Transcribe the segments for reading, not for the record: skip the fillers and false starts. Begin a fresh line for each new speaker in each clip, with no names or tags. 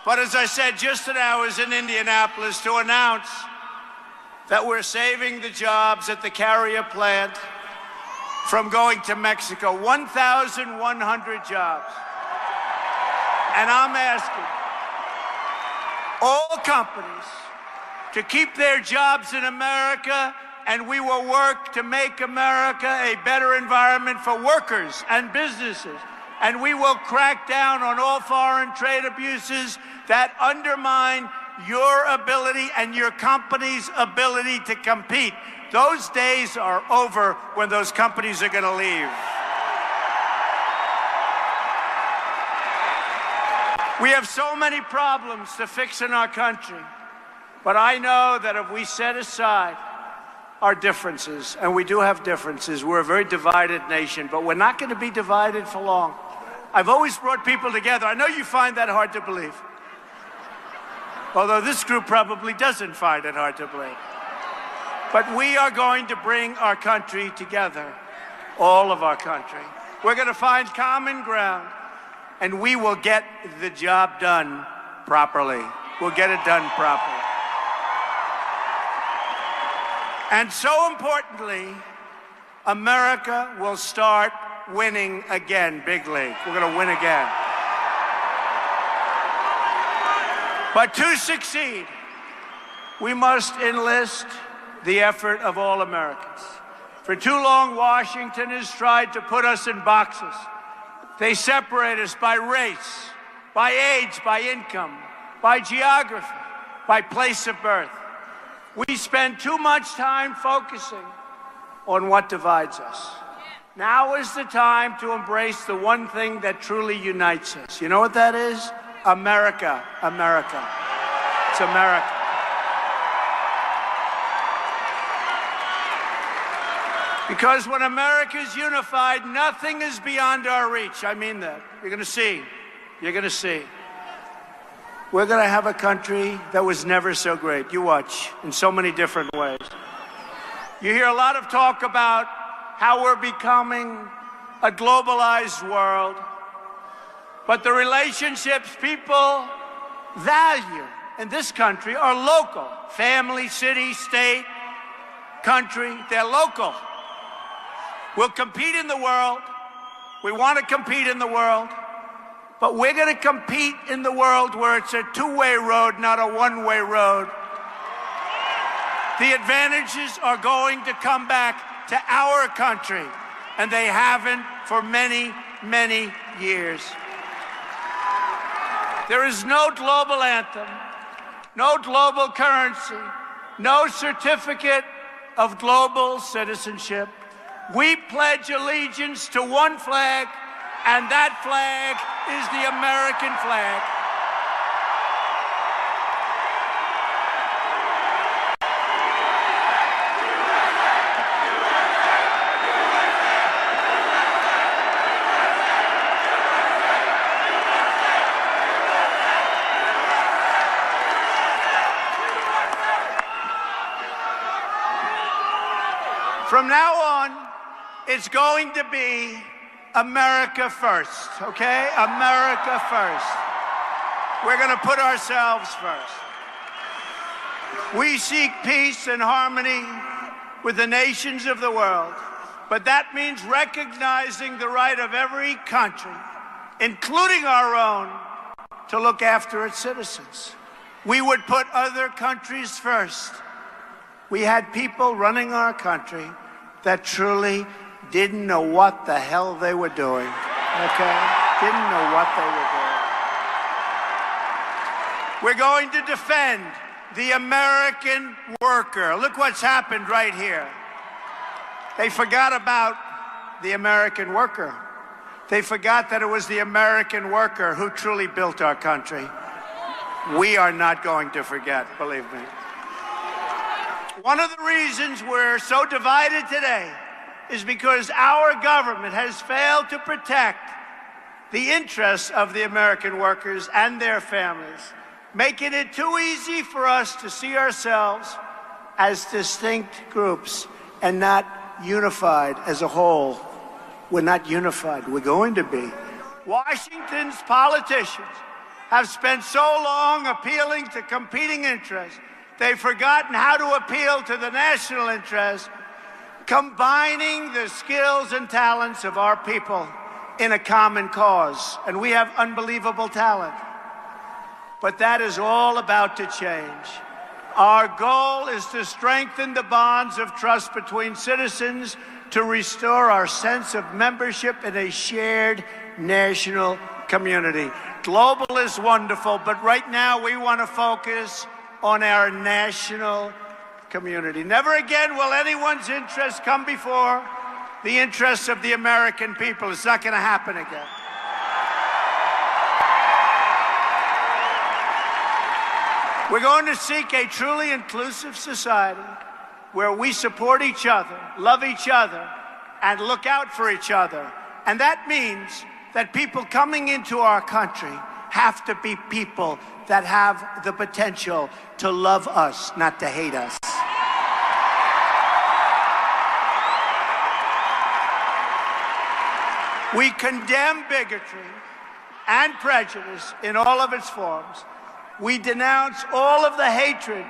But as I said just now, I was in Indianapolis to announce that we're saving the jobs at the Carrier plant from going to Mexico, 1,100 jobs. And I'm asking all companies to keep their jobs in America, and we will work to make America a better environment for workers and businesses. And we will crack down on all foreign trade abuses that undermine your ability and your company's ability to compete. Those days are over when those companies are going to leave. We have so many problems to fix in our country, but I know that if we set aside our differences, and we do have differences, we're a very divided nation, but we're not going to be divided for long. I've always brought people together. I know you find that hard to believe, although this group probably doesn't find it hard to believe. But we are going to bring our country together, all of our country. We're going to find common ground, and we will get the job done properly. We'll get it done properly. And so importantly, America will start winning again, big league. We're going to win again. But to succeed, we must enlist the effort of all Americans. For too long, Washington has tried to put us in boxes. They separate us by race, by age, by income, by geography, by place of birth. We spend too much time focusing on what divides us. Now is the time to embrace the one thing that truly unites us. You know what that is? America. America. It's America. Because when America is unified, nothing is beyond our reach. I mean that. You're going to see. You're going to see. We're going to have a country that was never so great. You watch, in so many different ways. You hear a lot of talk about how we're becoming a globalized world. But the relationships people value in this country are local. Family, city, state, country, they're local. We'll compete in the world. We want to compete in the world. But we're going to compete in the world where it's a two-way road, not a one-way road. The advantages are going to come back to our country, and they haven't for many, many years. There is no global anthem, no global currency, no certificate of global citizenship. We pledge allegiance to one flag, and that flag is the American flag. From now on, it's going to be America first, okay? America first. We're going to put ourselves first. We seek peace and harmony with the nations of the world, but that means recognizing the right of every country, including our own, to look after its citizens. We would put other countries first. We had people running our country that truly didn't know what the hell they were doing, okay? Didn't know what they were doing. We're going to defend the American worker. Look what's happened right here. They forgot about the American worker. They forgot that it was the American worker who truly built our country. We are not going to forget, believe me. One of the reasons we're so divided today is because our government has failed to protect the interests of the American workers and their families, making it too easy for us to see ourselves as distinct groups and not unified as a whole. We're not unified. We're going to be. Washington's politicians have spent so long appealing to competing interests, they've forgotten how to appeal to the national interest, combining the skills and talents of our people in a common cause. And we have unbelievable talent. But that is all about to change. Our goal is to strengthen the bonds of trust between citizens, to restore our sense of membership in a shared national community. Global is wonderful, but right now we want to focus on our national community. Never again will anyone's interests come before the interests of the American people. It's not going to happen again. We're going to seek a truly inclusive society where we support each other, love each other, and look out for each other. And that means that people coming into our country have to be people that have the potential to love us, not to hate us. We condemn bigotry and prejudice in all of its forms. We denounce all of the hatred,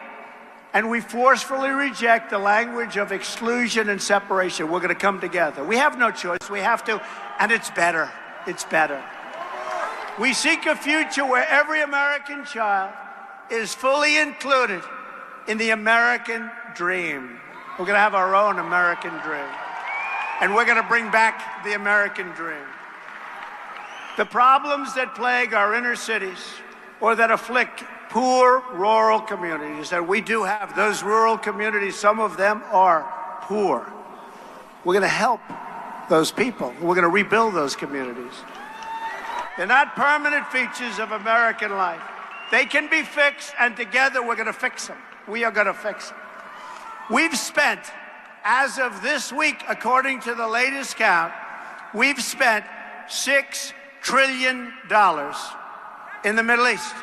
and we forcefully reject the language of exclusion and separation. We're going to come together. We have no choice. We have to, and it's better. It's better. We seek a future where every American child is fully included in the American dream. We're going to have our own American dream. And we're going to bring back the American dream. The problems that plague our inner cities or that afflict poor rural communities, and we do have those rural communities, some of them are poor. We're going to help those people. We're going to rebuild those communities. They're not permanent features of American life. They can be fixed, and together we're going to fix them. We are going to fix them. We've spent, as of this week, according to the latest count, we've spent $6 trillion in the Middle East.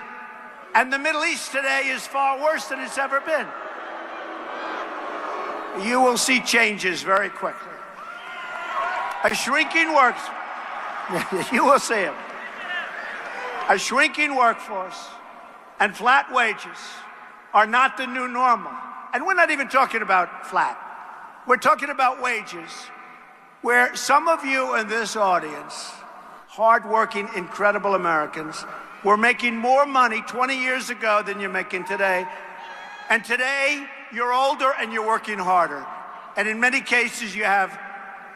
And the Middle East today is far worse than it's ever been. You will see changes very quickly. A shrinking workforce, you will see it. A shrinking workforce and flat wages are not the new normal. And we're not even talking about flat. We're talking about wages where some of you in this audience, hardworking, incredible Americans, were making more money 20 years ago than you're making today. And today, you're older and you're working harder. And in many cases, you have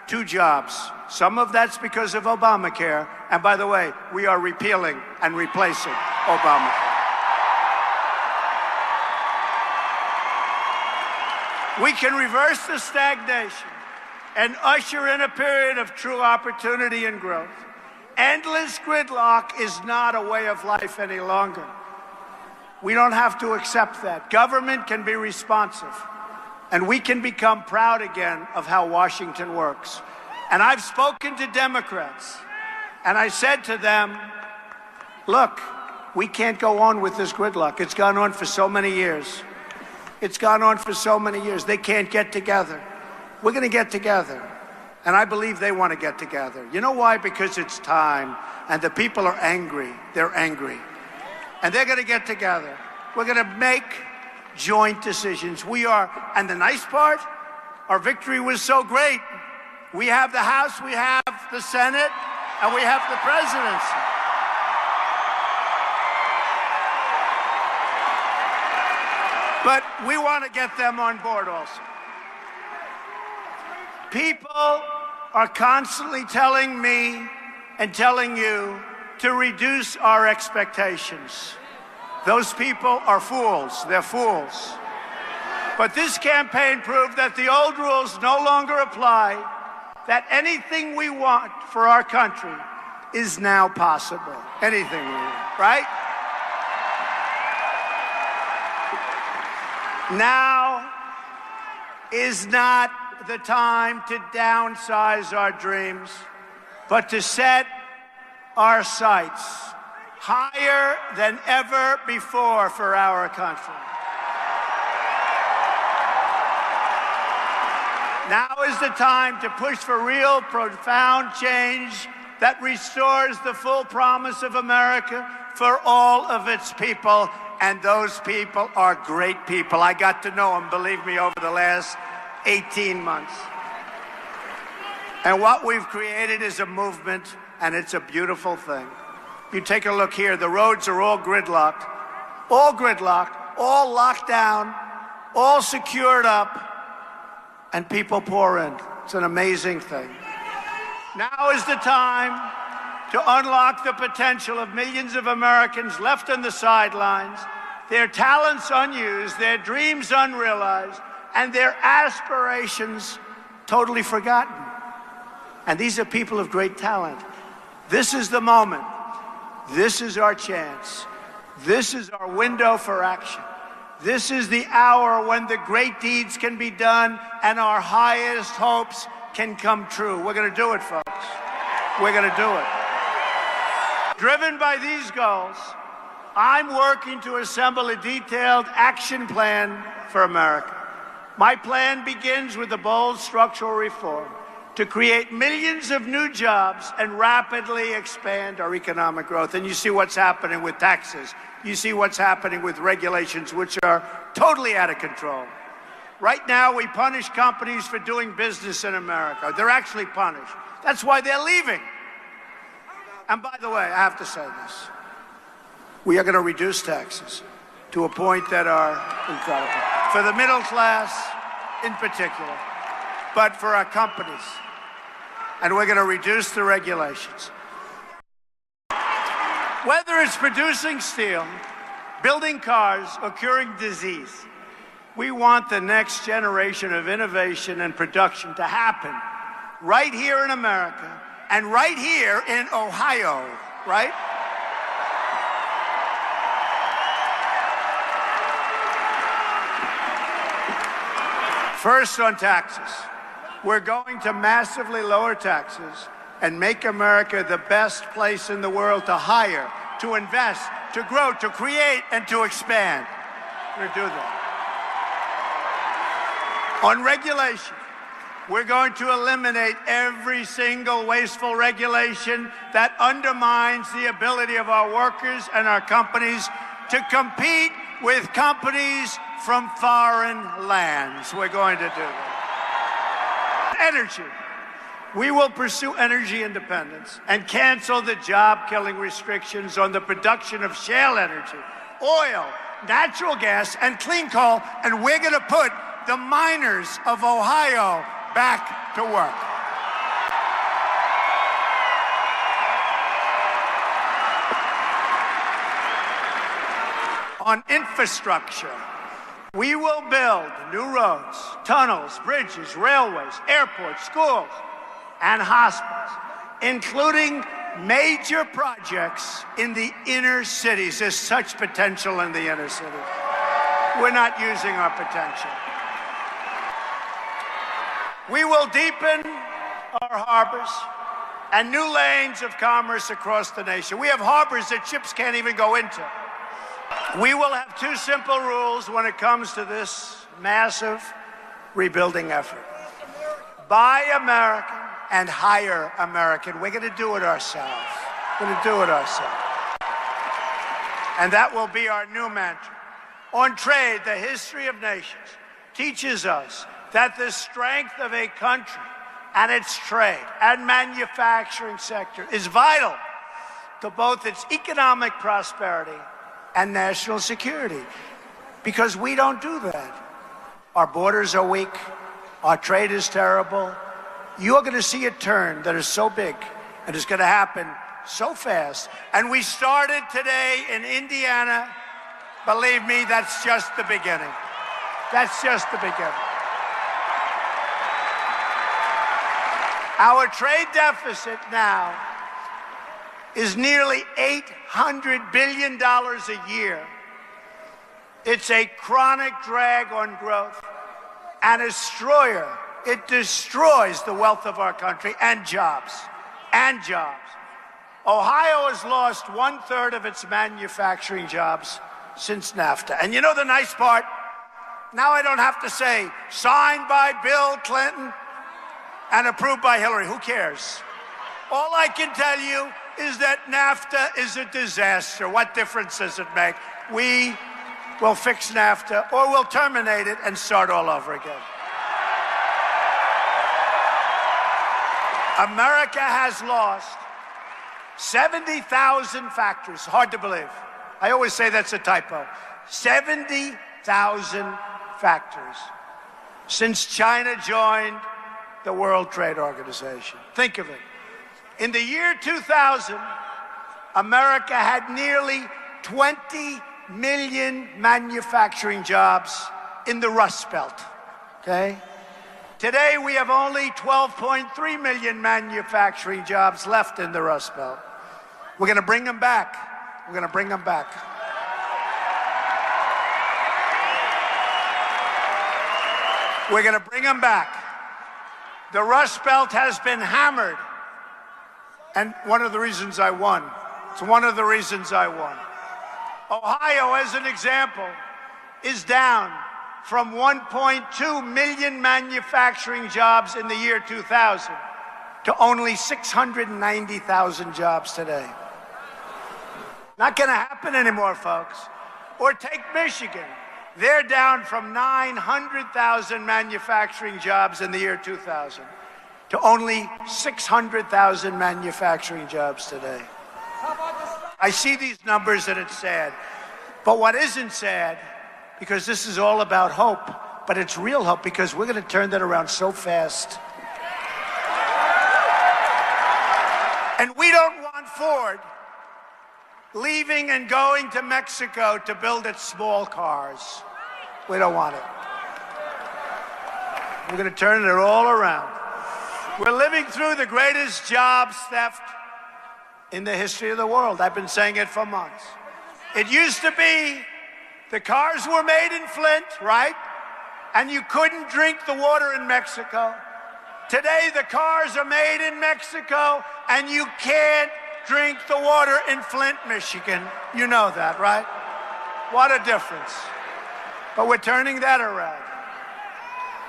2 jobs. Some of that's because of Obamacare. And by the way, we are repealing and replacing Obamacare. We can reverse the stagnation and usher in a period of true opportunity and growth. Endless gridlock is not a way of life any longer. We don't have to accept that. Government can be responsive, and we can become proud again of how Washington works. And I've spoken to Democrats, and I said to them, look, we can't go on with this gridlock. It's gone on for so many years. It's gone on for so many years. They can't get together. We're going to get together. And I believe they want to get together. You know why? Because it's time, and the people are angry. They're angry. And they're going to get together. We're going to make joint decisions. We are, and the nice part, our victory was so great. We have the House, we have the Senate, and we have the presidency. But we want to get them on board also. People are constantly telling me and telling you to reduce our expectations. Those people are fools. They're fools. But this campaign proved that the old rules no longer apply, that anything we want for our country is now possible. Anything we want, right? Now is not the time to downsize our dreams, but to set our sights higher than ever before for our country. Now is the time to push for real, profound change that restores the full promise of America for all of its people, and those people are great people. I got to know them, believe me, over the last 18 months. And what we've created is a movement, and it's a beautiful thing. You take a look here, the roads are all gridlocked, all locked down, all secured up, and people pour in. It's an amazing thing. Now is the time to unlock the potential of millions of Americans left on the sidelines, their talents unused, their dreams unrealized, and their aspirations totally forgotten. And these are people of great talent. This is the moment. This is our chance. This is our window for action. This is the hour when the great deeds can be done and our highest hopes can come true. We're going to do it, folks. We're going to do it. Driven by these goals, I'm working to assemble a detailed action plan for America. My plan begins with a bold structural reform to create millions of new jobs and rapidly expand our economic growth. And you see what's happening with taxes. You see what's happening with regulations, which are totally out of control. Right now, we punish companies for doing business in America. They're actually punished. That's why they're leaving. And by the way, I have to say this. We are going to reduce taxes to a point that are incredible. For the middle class in particular, but for our companies. And we're going to reduce the regulations. Whether it's producing steel, building cars, or curing disease, we want the next generation of innovation and production to happen right here in America and right here in Ohio, right? First, on taxes. We're going to massively lower taxes and make America the best place in the world to hire, to invest, to grow, to create, and to expand. We're going to do that. On regulation, we're going to eliminate every single wasteful regulation that undermines the ability of our workers and our companies to compete with companies from foreign lands. We're going to do that. Energy. We will pursue energy independence and cancel the job-killing restrictions on the production of shale energy, oil, natural gas, and clean coal, and we're going to put the miners of Ohio back to work. On infrastructure, we will build new roads, tunnels, bridges, railways, airports, schools, and hospitals, including major projects in the inner cities. There's such potential in the inner cities. We're not using our potential. We will deepen our harbors and new lanes of commerce across the nation. We have harbors that ships can't even go into. We will have two simple rules when it comes to this massive rebuilding effort. Buy American and hire American. We're going to do it ourselves. We're going to do it ourselves. And that will be our new mantra. On trade, the history of nations teaches us that the strength of a country and its trade and manufacturing sector is vital to both its economic prosperity and national security, because we don't do that. Our borders are weak. Our trade is terrible. You're going to see a turn that is so big, and it's going to happen so fast. And we started today in Indiana. Believe me, that's just the beginning. That's just the beginning. Our trade deficit now is nearly $800 billion a year. It's a chronic drag on growth and a destroyer. It destroys the wealth of our country and jobs. And jobs. Ohio has lost 1/3 of its manufacturing jobs since NAFTA. And you know the nice part? Now I don't have to say, signed by Bill Clinton and approved by Hillary. Who cares? All I can tell you is that NAFTA is a disaster. What difference does it make? We will fix NAFTA, or we'll terminate it and start all over again. America has lost 70,000 factories. Hard to believe. I always say that's a typo. 70,000 factories since China joined the World Trade Organization. Think of it. In the year 2000, America had nearly 20 million manufacturing jobs in the Rust Belt, okay? Today, we have only 12.3 million manufacturing jobs left in the Rust Belt. We're going to bring them back. We're going to bring them back. We're going to bring them back. The Rust Belt has been hammered. And one of the reasons I won. It's one of the reasons I won. Ohio, as an example, is down from 1.2 million manufacturing jobs in the year 2000 to only 690,000 jobs today. Not going to happen anymore, folks. Or take Michigan. They're down from 900,000 manufacturing jobs in the year 2000 to only 600,000 manufacturing jobs today. I see these numbers and it's sad. But what isn't sad, because this is all about hope, but it's real hope because we're going to turn that around so fast. And we don't want Ford leaving and going to Mexico to build its small cars. We don't want it. We're going to turn it all around. We're living through the greatest jobs theft in the history of the world. I've been saying it for months. It used to be the cars were made in Flint, right? And you couldn't drink the water in Mexico. Today, the cars are made in Mexico, and you can't drink the water in Flint, Michigan. You know that, right? What a difference. But we're turning that around.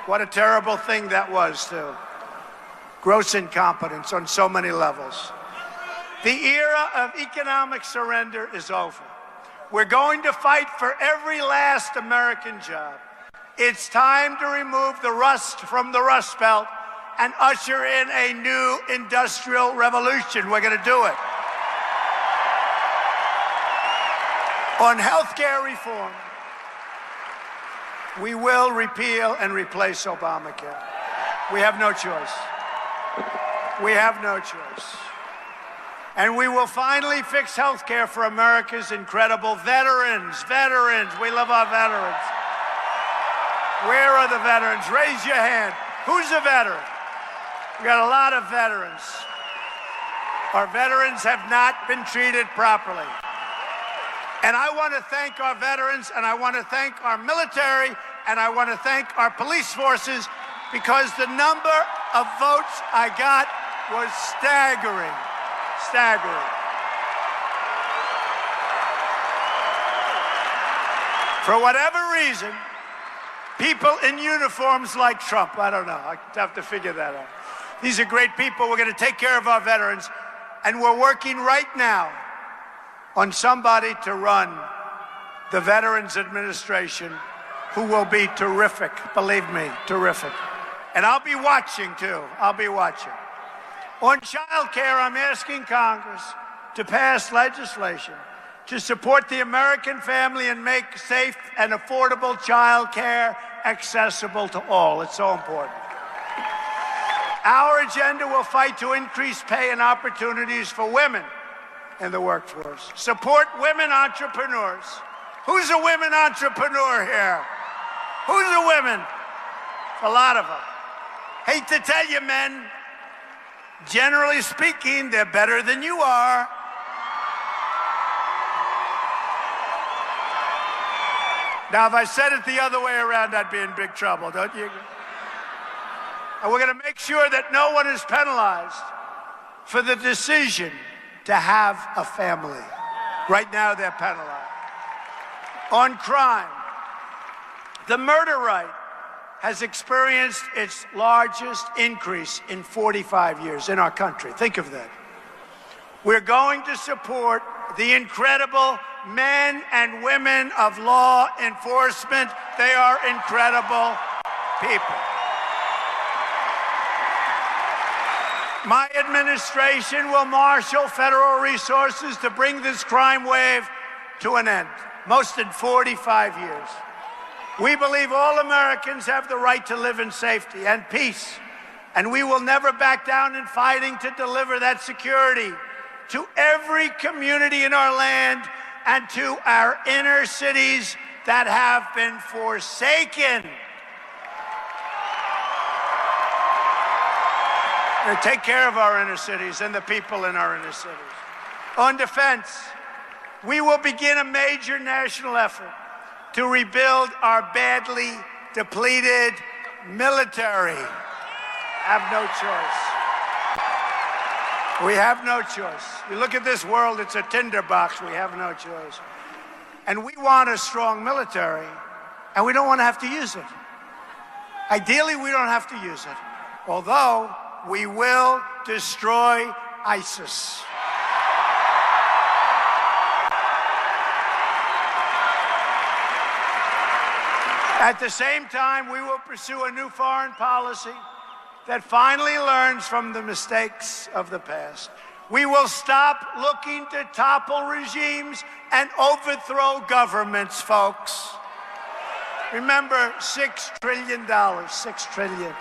What a terrible thing that was, too. Gross incompetence on so many levels. The era of economic surrender is over. We're going to fight for every last American job. It's time to remove the rust from the Rust Belt and usher in a new industrial revolution. We're going to do it. On health care reform, we will repeal and replace Obamacare. We have no choice. We have no choice. And we will finally fix health care for America's incredible veterans. Veterans, we love our veterans. Where are the veterans? Raise your hand. Who's a veteran? We got a lot of veterans. Our veterans have not been treated properly. And I want to thank our veterans, and I want to thank our military, and I want to thank our police forces, because the number of votes I got was staggering. Staggering. For whatever reason, people in uniforms like Trump, I don't know, I have to figure that out. These are great people. We're going to take care of our veterans, and we're working right now on somebody to run the Veterans Administration who will be terrific, believe me, terrific. And I'll be watching, too. I'll be watching. On child care, I'm asking Congress to pass legislation to support the American family and make safe and affordable child care accessible to all. It's so important. Our agenda will fight to increase pay and opportunities for women in the workforce. Support women entrepreneurs. Who's a women entrepreneur here? Who's a women? A lot of them. Hate to tell you, men, generally speaking, they're better than you are. Now, if I said it the other way around, I'd be in big trouble, don't you? And we're going to make sure that no one is penalized for the decision to have a family. Right now, they're penalized. On crime, the murder rate has experienced its largest increase in 45 years in our country. Think of that. We're going to support the incredible men and women of law enforcement. They are incredible people. My administration will marshal federal resources to bring this crime wave to an end, most in 45 years. We believe all Americans have the right to live in safety and peace, and we will never back down in fighting to deliver that security to every community in our land and to our inner cities that have been forsaken. Take care of our inner cities and the people in our inner cities. On defense, we will begin a major national effort to rebuild our badly depleted military. Have no choice. We have no choice. You look at this world, it's a tinderbox. We have no choice. And we want a strong military, and we don't want to have to use it. Ideally, we don't have to use it. Although, we will destroy ISIS. At the same time, we will pursue a new foreign policy that finally learns from the mistakes of the past. We will stop looking to topple regimes and overthrow governments, folks. Remember, $6 trillion, $6 trillion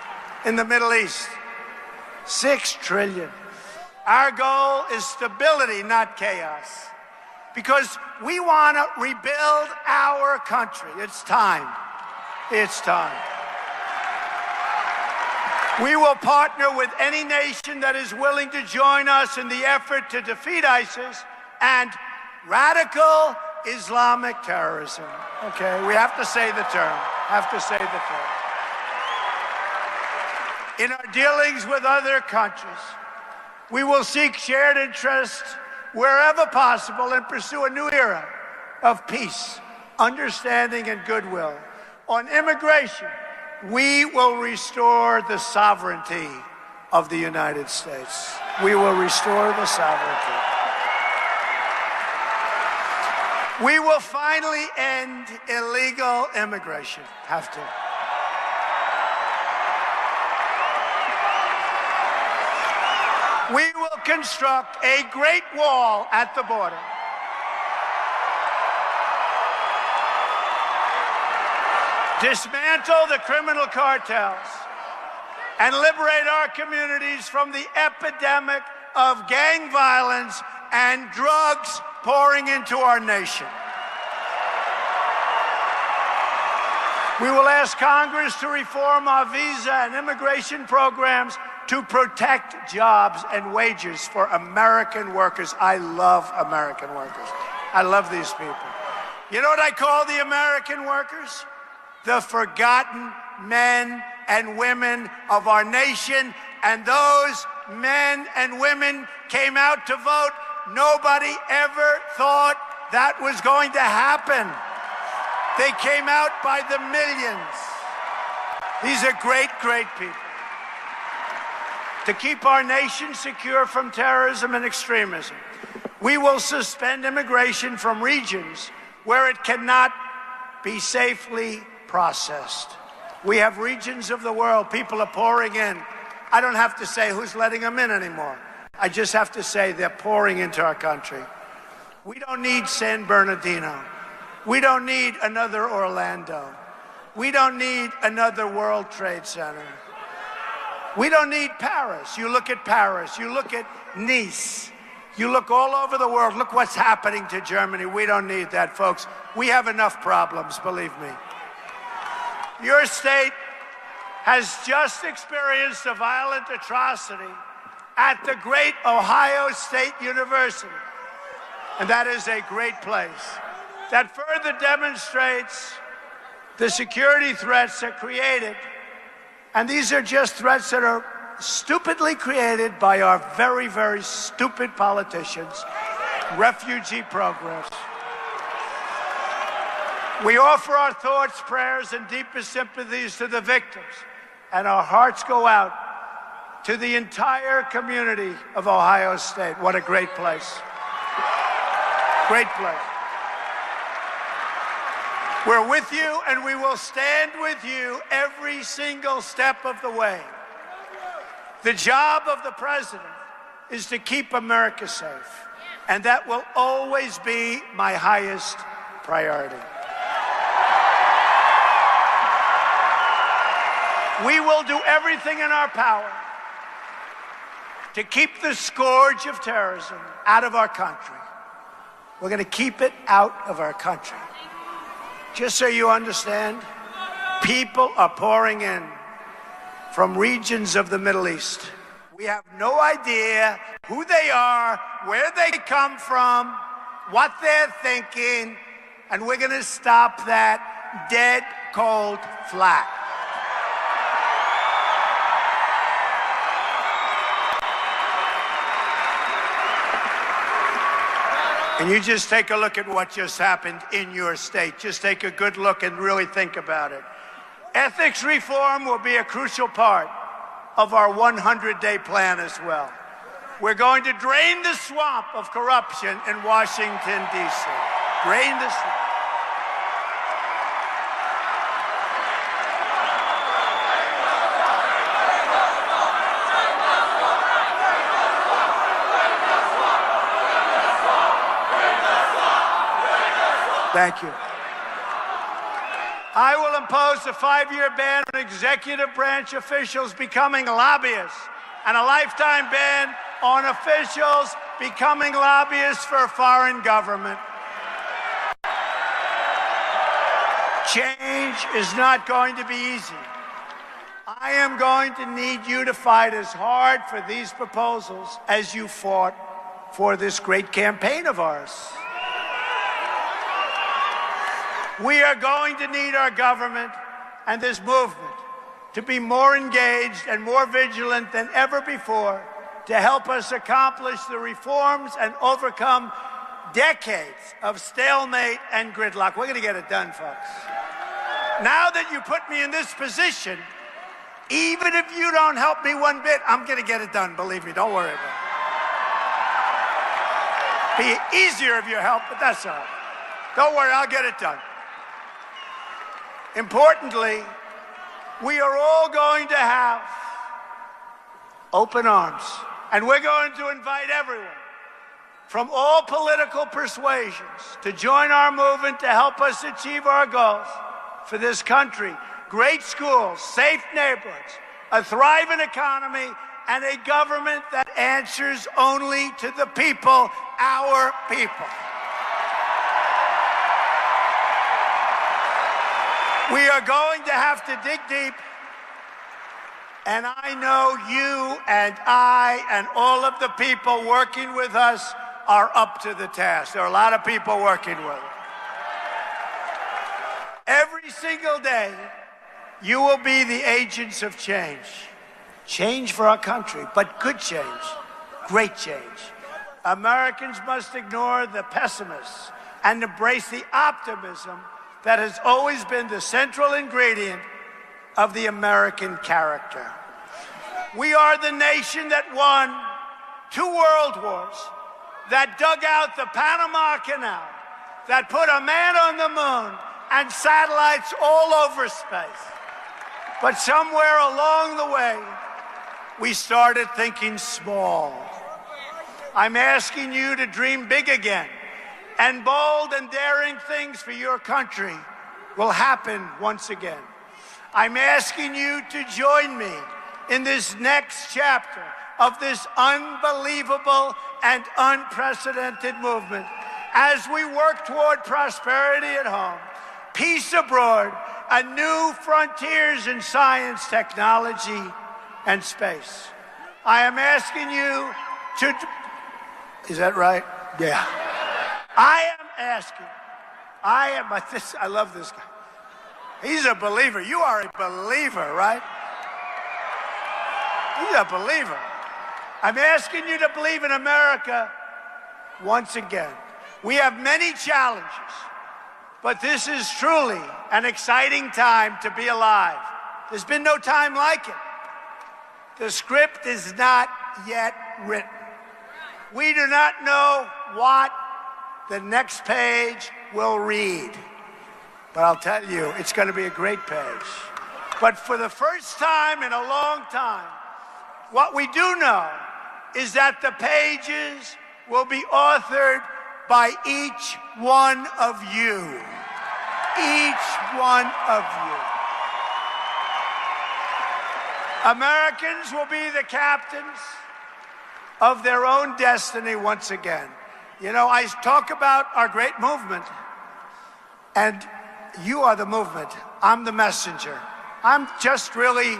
in the Middle East. $6 trillion. Our goal is stability, not chaos. Because we want to rebuild our country. It's time. It's time. We will partner with any nation that is willing to join us in the effort to defeat ISIS and radical Islamic terrorism. Okay, we have to say the term. Have to say the term. In our dealings with other countries, we will seek shared interests wherever possible and pursue a new era of peace, understanding, and goodwill. On immigration, we will restore the sovereignty of the United States. We will restore the sovereignty. We will finally end illegal immigration. Have to. We will construct a great wall at the border. Dismantle the criminal cartels and liberate our communities from the epidemic of gang violence and drugs pouring into our nation. We will ask Congress to reform our visa and immigration programs to protect jobs and wages for American workers. I love American workers. I love these people. You know what I call the American workers? The forgotten men and women of our nation. And those men and women came out to vote. Nobody ever thought that was going to happen. They came out by the millions. These are great, great people. To keep our nation secure from terrorism and extremism, we will suspend immigration from regions where it cannot be safely processed. We have regions of the world, people are pouring in. I don't have to say who's letting them in anymore. I just have to say they're pouring into our country. We don't need San Bernardino. We don't need another Orlando. We don't need another World Trade Center. We don't need Paris. You look at Paris, you look at Nice, you look all over the world, look what's happening to Germany. We don't need that, folks. We have enough problems, believe me. Your state has just experienced a violent atrocity at the great Ohio State University. And that is a great place. That further demonstrates the security threats that created. And these are just threats that are stupidly created by our very, very stupid politicians. Refugee programs. We offer our thoughts, prayers, and deepest sympathies to the victims. And our hearts go out to the entire community of Ohio State. What a great place. Great place. We're with you, and we will stand with you every single step of the way. The job of the president is to keep America safe, and that will always be my highest priority. We will do everything in our power to keep the scourge of terrorism out of our country. We're going to keep it out of our country. Just so you understand, people are pouring in from regions of the Middle East. We have no idea who they are, where they come from, what they're thinking, and we're going to stop that dead cold flat. And you just take a look at what just happened in your state. Just take a good look and really think about it. Ethics reform will be a crucial part of our 100-day plan as well. We're going to drain the swamp of corruption in Washington, D.C. Drain the swamp. Thank you. I will impose a 5-year ban on executive branch officials becoming lobbyists and a lifetime ban on officials becoming lobbyists for a foreign government. Change is not going to be easy. I am going to need you to fight as hard for these proposals as you fought for this great campaign of ours. We are going to need our government and this movement to be more engaged and more vigilant than ever before to help us accomplish the reforms and overcome decades of stalemate and gridlock. We're going to get it done, folks. Now that you put me in this position, even if you don't help me one bit, I'm going to get it done. Believe me, don't worry about it. Be easier if you help, but that's all right. Don't worry, I'll get it done. Importantly, we are all going to have open arms, and we're going to invite everyone from all political persuasions to join our movement to help us achieve our goals for this country. Great schools, safe neighborhoods, a thriving economy, and a government that answers only to the people, our people. We are going to have to dig deep, and I know you and I and all of the people working with us are up to the task. There are a lot of people working with us. Every single day, you will be the agents of change. Change for our country, but good change, great change. Americans must ignore the pessimists and embrace the optimism that has always been the central ingredient of the American character. We are the nation that won 2 world wars, that dug out the Panama Canal, that put a man on the moon and satellites all over space. But somewhere along the way, we started thinking small. I'm asking you to dream big again. And bold and daring things for your country will happen once again. I'm asking you to join me in this next chapter of this unbelievable and unprecedented movement as we work toward prosperity at home, peace abroad, a new frontiers in science, technology, and space. I am asking you to... Is that right? Yeah. I love this guy. He's a believer. You are a believer, right? He's a believer. I'm asking you to believe in America once again. We have many challenges, but this is truly an exciting time to be alive. There's been no time like it. The script is not yet written. We do not know what the next page will read. But I'll tell you, it's going to be a great page. But for the first time in a long time, what we do know is that the pages will be authored by each one of you. Each one of you. Americans will be the captains of their own destiny once again. You know, I talk about our great movement, and you are the movement. I'm the messenger. I'm just really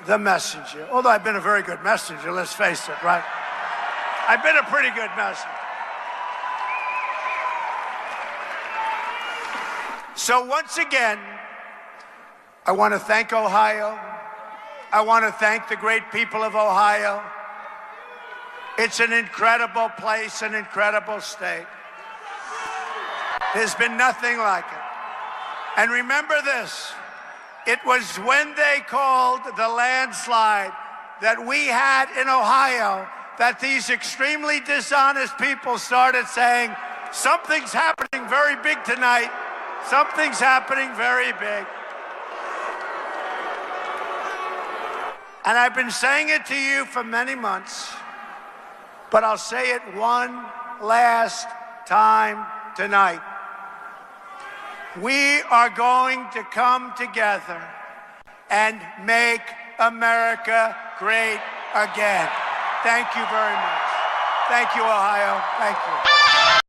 the messenger. Although I've been a very good messenger, let's face it, right? I've been a pretty good messenger. So once again, I want to thank Ohio. I want to thank the great people of Ohio. It's an incredible place, an incredible state. There's been nothing like it. And remember this, it was when they called the landslide that we had in Ohio that these extremely dishonest people started saying, something's happening very big tonight. Something's happening very big. And I've been saying it to you for many months, but I'll say it one last time tonight. We are going to come together and make America great again. Thank you very much. Thank you, Ohio. Thank you.